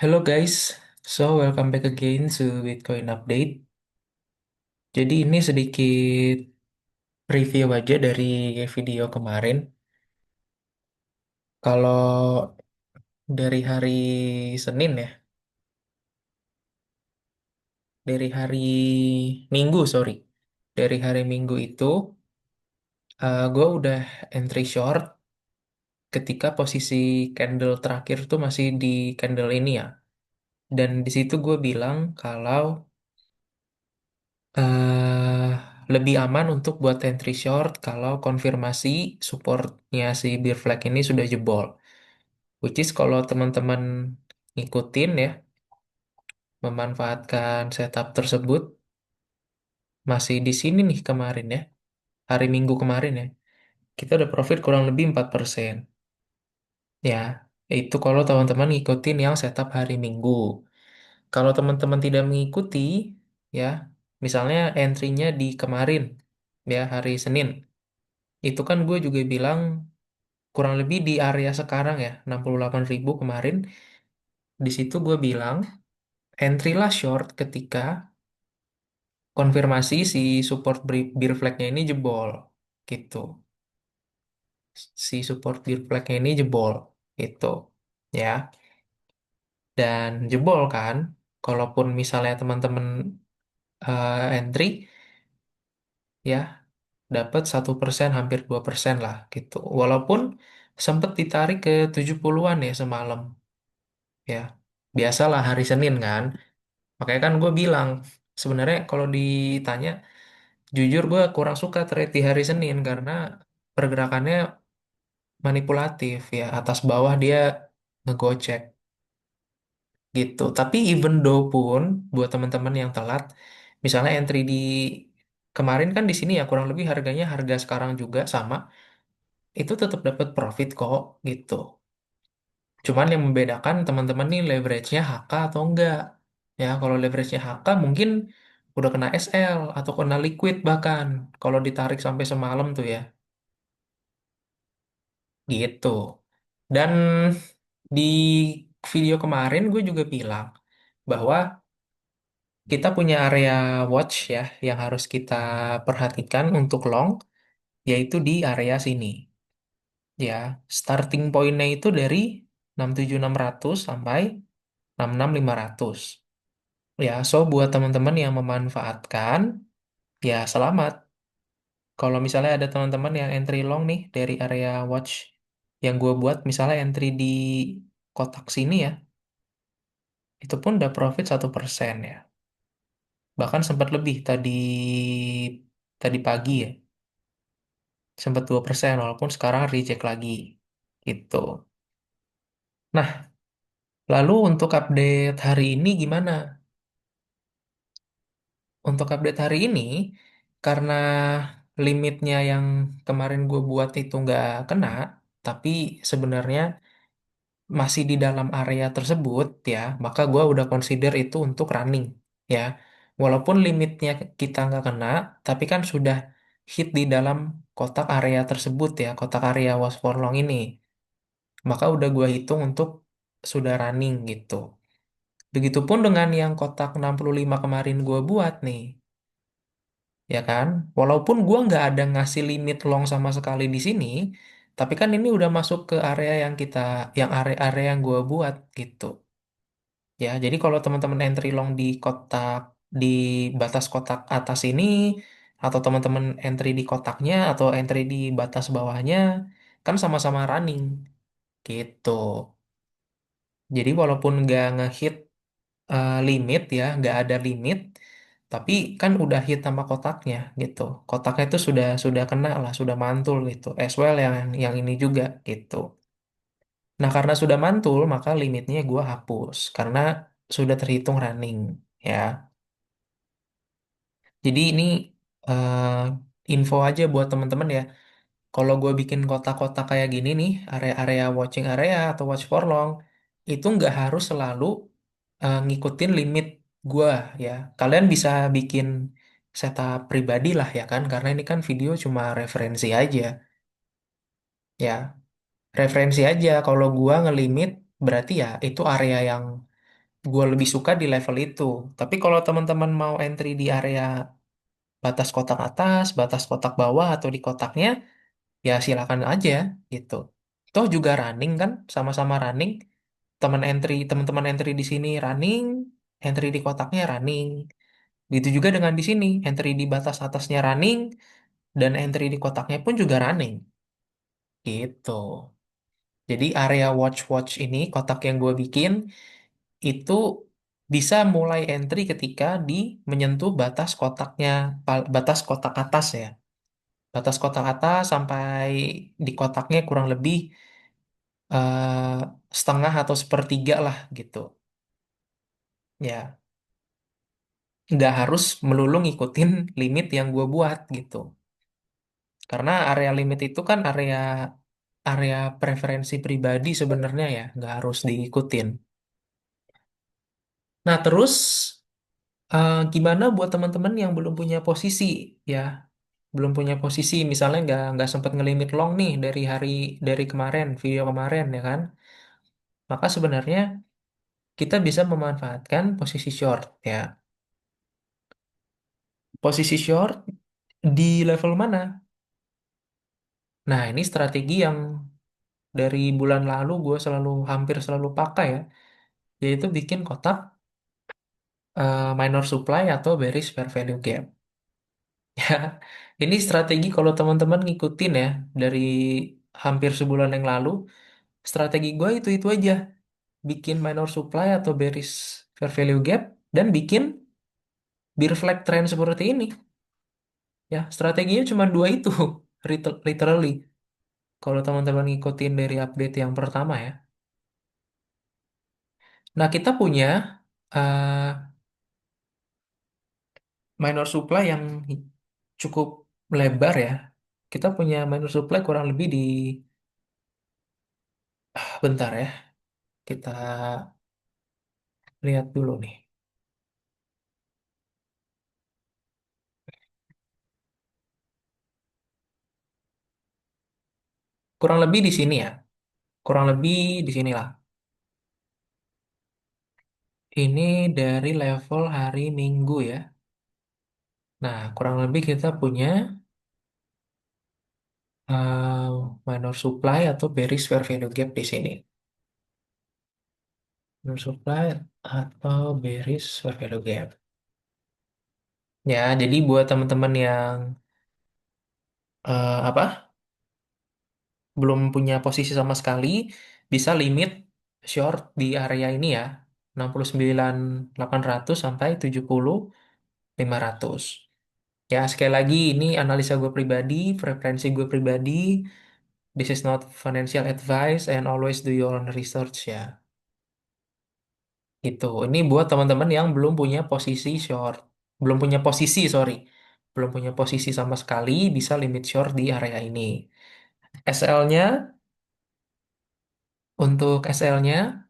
Hello guys, so welcome back again to Bitcoin Update. Jadi ini sedikit review aja dari video kemarin. Kalau dari hari Senin ya, dari hari Minggu sorry, dari hari Minggu itu gue udah entry short ketika posisi candle terakhir tuh masih di candle ini ya. Dan di situ gue bilang kalau eh lebih aman untuk buat entry short kalau konfirmasi supportnya si bear flag ini sudah jebol. Which is kalau teman-teman ngikutin ya, memanfaatkan setup tersebut, masih di sini nih kemarin ya, hari Minggu kemarin ya, kita udah profit kurang lebih 4%. Ya, itu kalau teman-teman ngikutin yang setup hari Minggu. Kalau teman-teman tidak mengikuti, ya, misalnya entry-nya di kemarin, ya, hari Senin. Itu kan gue juga bilang kurang lebih di area sekarang ya 68.000 kemarin di situ gue bilang entry lah short ketika konfirmasi si support bear flag-nya ini jebol gitu, si support bear flag-nya ini jebol gitu ya. Dan jebol kan, kalaupun misalnya teman-teman entry ya dapat 1% hampir 2% lah gitu, walaupun sempet ditarik ke 70-an ya semalam ya, biasalah hari Senin kan. Makanya kan gue bilang, sebenarnya kalau ditanya, jujur gue kurang suka trade di hari Senin karena pergerakannya manipulatif ya, atas bawah dia ngegocek gitu. Tapi even though pun buat teman-teman yang telat, misalnya entry di kemarin kan di sini ya kurang lebih harganya harga sekarang juga sama, itu tetap dapat profit kok gitu. Cuman yang membedakan teman-teman nih leverage-nya HK atau enggak. Ya, kalau leverage-nya HK mungkin udah kena SL atau kena liquid bahkan kalau ditarik sampai semalam tuh ya. Gitu. Dan di video kemarin gue juga bilang bahwa kita punya area watch ya yang harus kita perhatikan untuk long yaitu di area sini. Ya, starting point-nya itu dari 67.600 sampai 66.500. Ya, so buat teman-teman yang memanfaatkan, ya selamat. Kalau misalnya ada teman-teman yang entry long nih dari area watch yang gue buat, misalnya entry di kotak sini ya, itu pun udah profit 1% ya. Bahkan sempat lebih tadi pagi ya, sempat 2% walaupun sekarang reject lagi. Gitu. Nah, lalu untuk update hari ini gimana? Untuk update hari ini, karena limitnya yang kemarin gue buat itu nggak kena, tapi sebenarnya masih di dalam area tersebut ya, maka gue udah consider itu untuk running ya. Walaupun limitnya kita nggak kena, tapi kan sudah hit di dalam kotak area tersebut ya, kotak area was for long ini. Maka udah gue hitung untuk sudah running gitu. Begitupun dengan yang kotak 65 kemarin gue buat nih. Ya kan? Walaupun gua nggak ada ngasih limit long sama sekali di sini, tapi kan ini udah masuk ke area yang yang area-area yang gua buat gitu. Ya, jadi kalau teman-teman entry long di kotak, di batas kotak atas ini, atau teman-teman entry di kotaknya, atau entry di batas bawahnya, kan sama-sama running gitu. Jadi walaupun nggak ngehit limit ya, nggak ada limit, tapi kan udah hit sama kotaknya gitu. Kotaknya itu sudah kena lah, sudah mantul gitu. As well yang ini juga gitu. Nah karena sudah mantul, maka limitnya gua hapus karena sudah terhitung running ya. Jadi ini eh, info aja buat teman-teman ya. Kalau gue bikin kotak-kotak kayak gini nih, area-area watching area atau watch for long, itu nggak harus selalu ngikutin limit gue ya. Kalian bisa bikin setup pribadi lah ya kan, karena ini kan video cuma referensi aja ya. Referensi aja, kalau gua ngelimit berarti ya itu area yang gue lebih suka di level itu. Tapi kalau teman-teman mau entry di area batas kotak atas, batas kotak bawah, atau di kotaknya, ya silakan aja gitu. Toh juga running kan, sama-sama running. Teman-teman entry di sini running, entry di kotaknya running. Begitu juga dengan di sini, entry di batas atasnya running, dan entry di kotaknya pun juga running. Gitu. Jadi area watch-watch ini, kotak yang gue bikin, itu bisa mulai entry ketika di menyentuh batas kotaknya, batas kotak atas ya. Batas kotak atas sampai di kotaknya kurang lebih setengah atau sepertiga lah gitu. Ya, nggak harus melulu ngikutin limit yang gue buat gitu. Karena area limit itu kan area area preferensi pribadi sebenarnya ya, nggak harus diikutin. Nah, terus gimana buat teman-teman yang belum punya posisi ya, belum punya posisi, misalnya nggak sempat ngelimit long nih dari kemarin video kemarin ya kan? Maka sebenarnya kita bisa memanfaatkan posisi short ya. Posisi short di level mana? Nah, ini strategi yang dari bulan lalu gue hampir selalu pakai ya, yaitu bikin kotak minor supply atau bearish fair value gap. Ya, ini strategi kalau teman-teman ngikutin ya dari hampir sebulan yang lalu, strategi gue itu aja, bikin minor supply atau bearish fair value gap dan bikin bear flag trend seperti ini. Ya, strateginya cuma dua itu, literally. Kalau teman-teman ngikutin dari update yang pertama ya. Nah, kita punya uh, minor supply yang cukup lebar ya. Kita punya minor supply kurang lebih di, bentar ya, kita lihat dulu nih. Kurang lebih di sini ya. Kurang lebih di sinilah. Ini dari level hari Minggu ya. Nah, kurang lebih kita punya minor supply atau bearish fair value gap di sini. Minor supply atau bearish fair value gap. Ya, jadi buat teman-teman yang apa, belum punya posisi sama sekali, bisa limit short di area ini ya, 69.800 sampai 70.500. Ya, sekali lagi ini analisa gue pribadi, preferensi gue pribadi. This is not financial advice and always do your own research ya. Itu. Ini buat teman-teman yang belum punya posisi short. Belum punya posisi, sorry. Belum punya posisi sama sekali, bisa limit short di area ini. SL-nya, untuk SL-nya,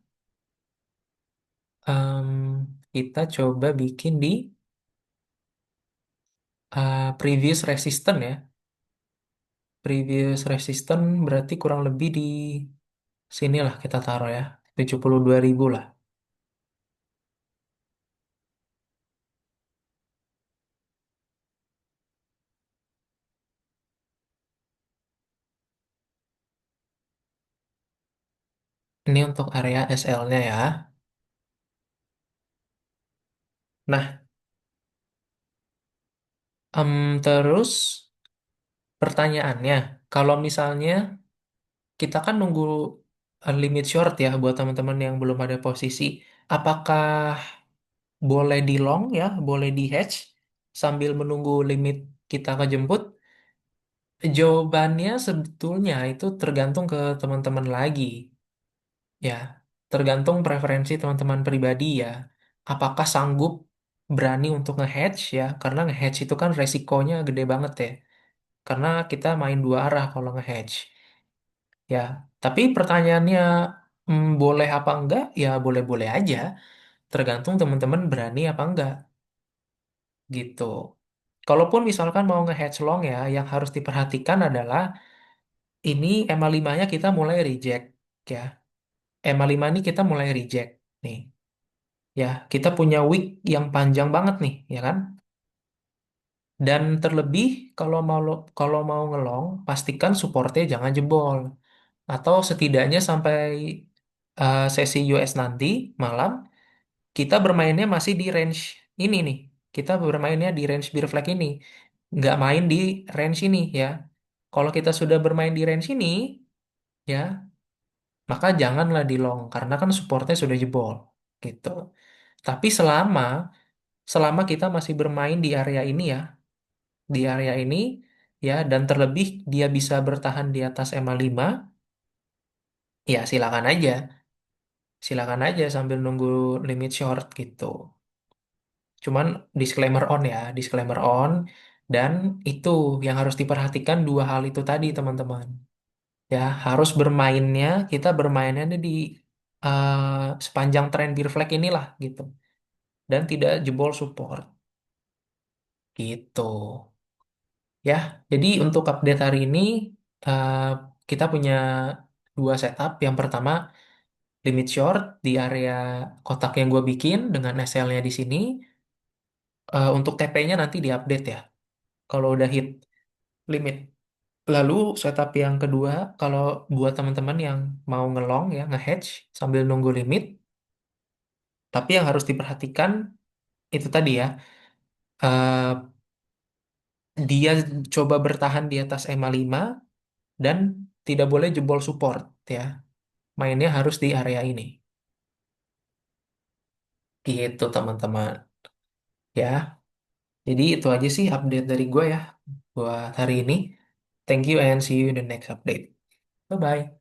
kita coba bikin di previous resistance ya. Previous resistance berarti kurang lebih di sinilah kita taruh ya. 72.000 lah. Ini untuk area SL-nya ya. Nah, terus pertanyaannya, kalau misalnya kita kan nunggu limit short ya buat teman-teman yang belum ada posisi, apakah boleh di long ya, boleh di hedge sambil menunggu limit kita kejemput? Jawabannya sebetulnya itu tergantung ke teman-teman lagi ya, tergantung preferensi teman-teman pribadi ya. Apakah sanggup berani untuk nge-hedge ya, karena nge-hedge itu kan resikonya gede banget ya. Karena kita main dua arah kalau nge-hedge. Ya, tapi pertanyaannya boleh apa enggak? Ya boleh-boleh aja. Tergantung teman-teman berani apa enggak gitu. Kalaupun misalkan mau nge-hedge long ya, yang harus diperhatikan adalah ini EMA 5-nya kita mulai reject ya. EMA 5 ini kita mulai reject nih. Ya, kita punya week yang panjang banget nih, ya kan? Dan terlebih kalau mau ngelong, pastikan supportnya jangan jebol. Atau setidaknya sampai sesi US nanti malam, kita bermainnya masih di range ini nih. Kita bermainnya di range beer flag ini. Nggak main di range ini ya. Kalau kita sudah bermain di range ini, ya, maka janganlah di long. Karena kan supportnya sudah jebol. Gitu. Tapi selama kita masih bermain di area ini ya, di area ini ya, dan terlebih dia bisa bertahan di atas EMA 5, ya silakan aja. Silakan aja sambil nunggu limit short gitu. Cuman disclaimer on ya, disclaimer on. Dan itu yang harus diperhatikan dua hal itu tadi teman-teman. Ya, harus bermainnya, kita bermainnya di sepanjang tren beer flag inilah gitu. Dan tidak jebol support gitu. Ya, jadi untuk update hari ini eh, kita punya dua setup. Yang pertama limit short di area kotak yang gue bikin dengan SL-nya di sini. Untuk TP-nya nanti diupdate ya. Kalau udah hit limit. Lalu setup yang kedua, kalau buat teman-teman yang mau ngelong ya, nge-hedge sambil nunggu limit, tapi yang harus diperhatikan itu tadi ya, eh, dia coba bertahan di atas EMA 5 dan tidak boleh jebol support ya. Mainnya harus di area ini. Gitu teman-teman. Ya, jadi itu aja sih update dari gue ya buat hari ini. Thank you and see you in the next update. Bye-bye.